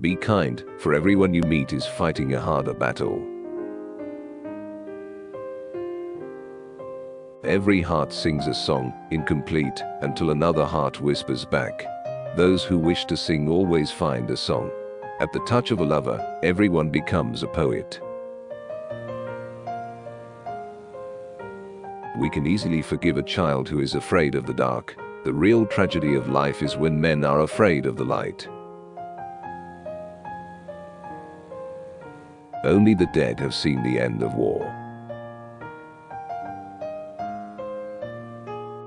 Be kind, for everyone you meet is fighting a harder battle. Every heart sings a song, incomplete, until another heart whispers back. Those who wish to sing always find a song. At the touch of a lover, everyone becomes a poet. We can easily forgive a child who is afraid of the dark. The real tragedy of life is when men are afraid of the light. Only the dead have seen the end of war.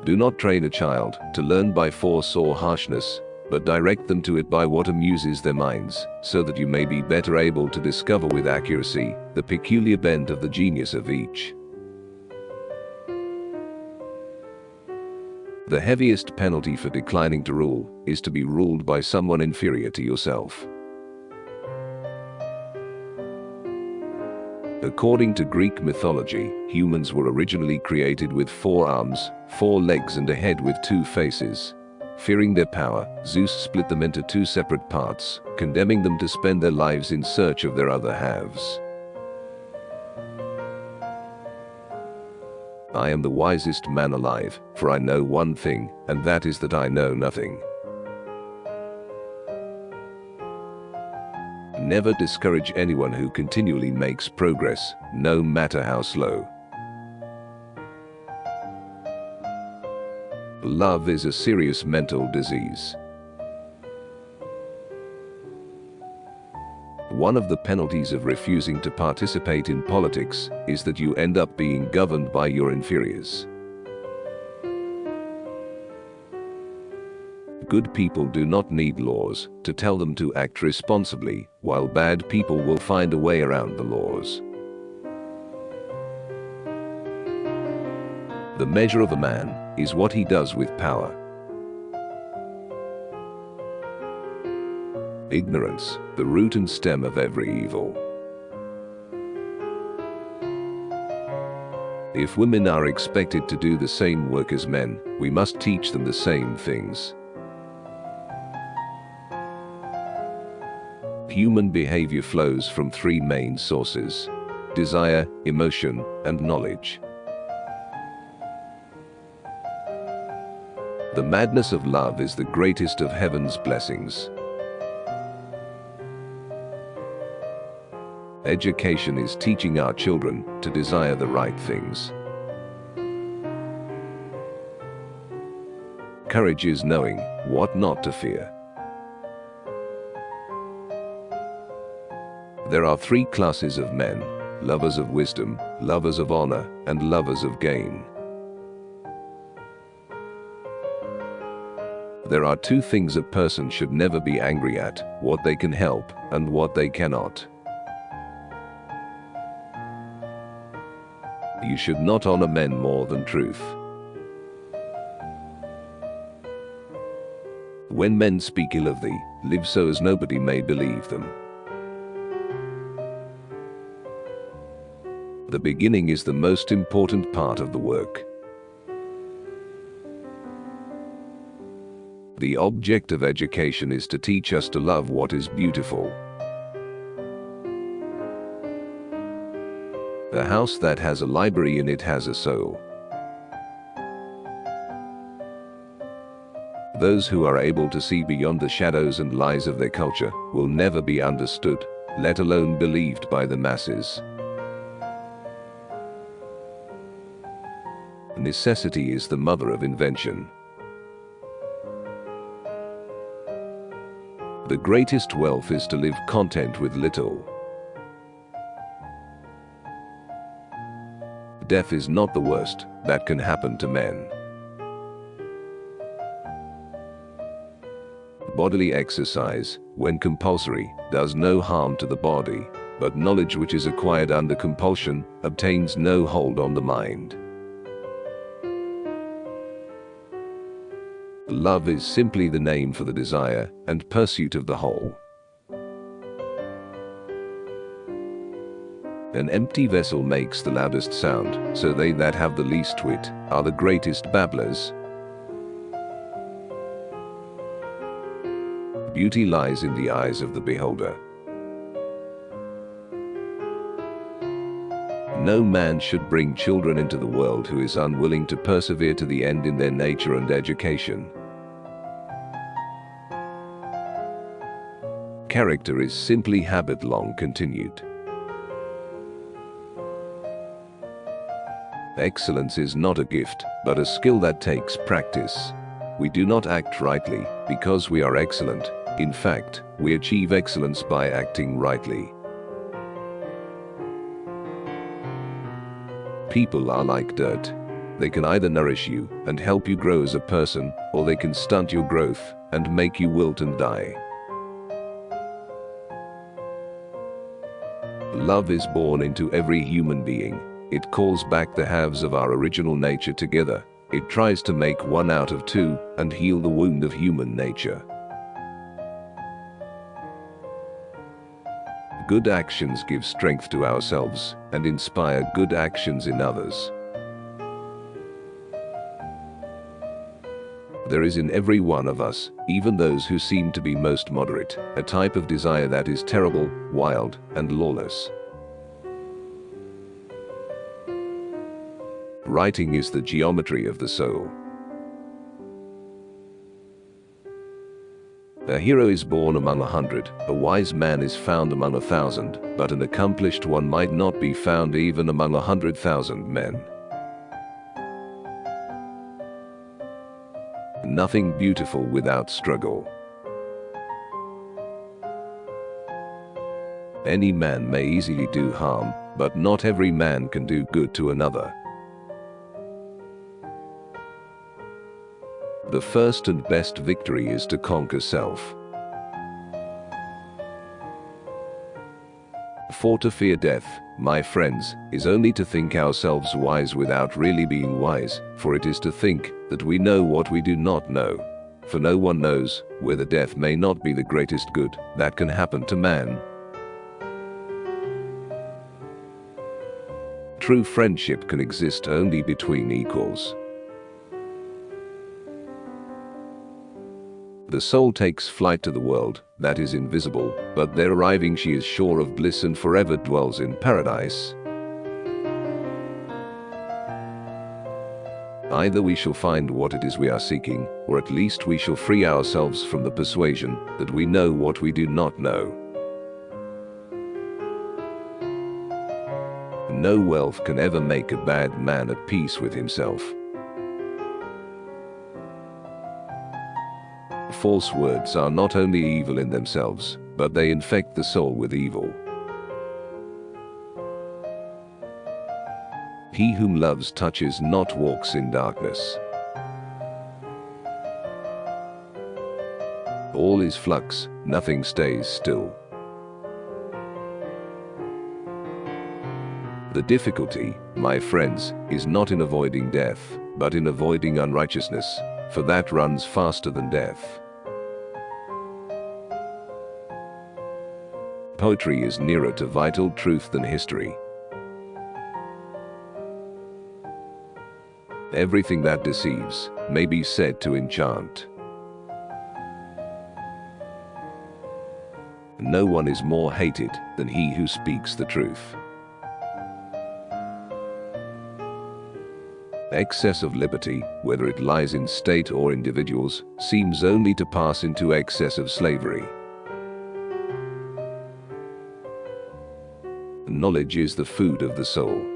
Do not train a child to learn by force or harshness, but direct them to it by what amuses their minds, so that you may be better able to discover with accuracy the peculiar bent of the genius of each. The heaviest penalty for declining to rule is to be ruled by someone inferior to yourself. According to Greek mythology, humans were originally created with 4 arms, 4 legs and a head with 2 faces. Fearing their power, Zeus split them into 2 separate parts, condemning them to spend their lives in search of their other halves. I am the wisest man alive, for I know one thing, and that is that I know nothing. Never discourage anyone who continually makes progress, no matter how slow. Love is a serious mental disease. One of the penalties of refusing to participate in politics is that you end up being governed by your inferiors. Good people do not need laws to tell them to act responsibly, while bad people will find a way around the laws. The measure of a man is what he does with power. Ignorance, the root and stem of every evil. If women are expected to do the same work as men, we must teach them the same things. Human behavior flows from 3 main sources: desire, emotion, and knowledge. The madness of love is the greatest of heaven's blessings. Education is teaching our children to desire the right things. Courage is knowing what not to fear. There are 3 classes of men: lovers of wisdom, lovers of honor, and lovers of gain. There are 2 things a person should never be angry at: what they can help and what they cannot. You should not honor men more than truth. When men speak ill of thee, live so as nobody may believe them. The beginning is the most important part of the work. The object of education is to teach us to love what is beautiful. A house that has a library in it has a soul. Those who are able to see beyond the shadows and lies of their culture will never be understood, let alone believed by the masses. Necessity is the mother of invention. The greatest wealth is to live content with little. Death is not the worst that can happen to men. Bodily exercise, when compulsory, does no harm to the body, but knowledge which is acquired under compulsion obtains no hold on the mind. Love is simply the name for the desire and pursuit of the whole. An empty vessel makes the loudest sound, so they that have the least wit are the greatest babblers. Beauty lies in the eyes of the beholder. No man should bring children into the world who is unwilling to persevere to the end in their nature and education. Character is simply habit long continued. Excellence is not a gift, but a skill that takes practice. We do not act rightly because we are excellent. In fact, we achieve excellence by acting rightly. People are like dirt. They can either nourish you and help you grow as a person, or they can stunt your growth and make you wilt and die. Love is born into every human being. It calls back the halves of our original nature together. It tries to make one out of two and heal the wound of human nature. Good actions give strength to ourselves and inspire good actions in others. There is in every one of us, even those who seem to be most moderate, a type of desire that is terrible, wild, and lawless. Writing is the geometry of the soul. A hero is born among 100, a wise man is found among 1,000, but an accomplished one might not be found even among 100,000 men. Nothing beautiful without struggle. Any man may easily do harm, but not every man can do good to another. The first and best victory is to conquer self. For to fear death, my friends, is only to think ourselves wise without really being wise, for it is to think that we know what we do not know. For no one knows whether death may not be the greatest good that can happen to man. True friendship can exist only between equals. The soul takes flight to the world that is invisible, but there arriving she is sure of bliss and forever dwells in paradise. Either we shall find what it is we are seeking, or at least we shall free ourselves from the persuasion that we know what we do not know. No wealth can ever make a bad man at peace with himself. False words are not only evil in themselves, but they infect the soul with evil. He whom loves touches not walks in darkness. All is flux, nothing stays still. The difficulty, my friends, is not in avoiding death, but in avoiding unrighteousness, for that runs faster than death. Poetry is nearer to vital truth than history. Everything that deceives may be said to enchant. No one is more hated than he who speaks the truth. Excess of liberty, whether it lies in state or individuals, seems only to pass into excess of slavery. Knowledge is the food of the soul.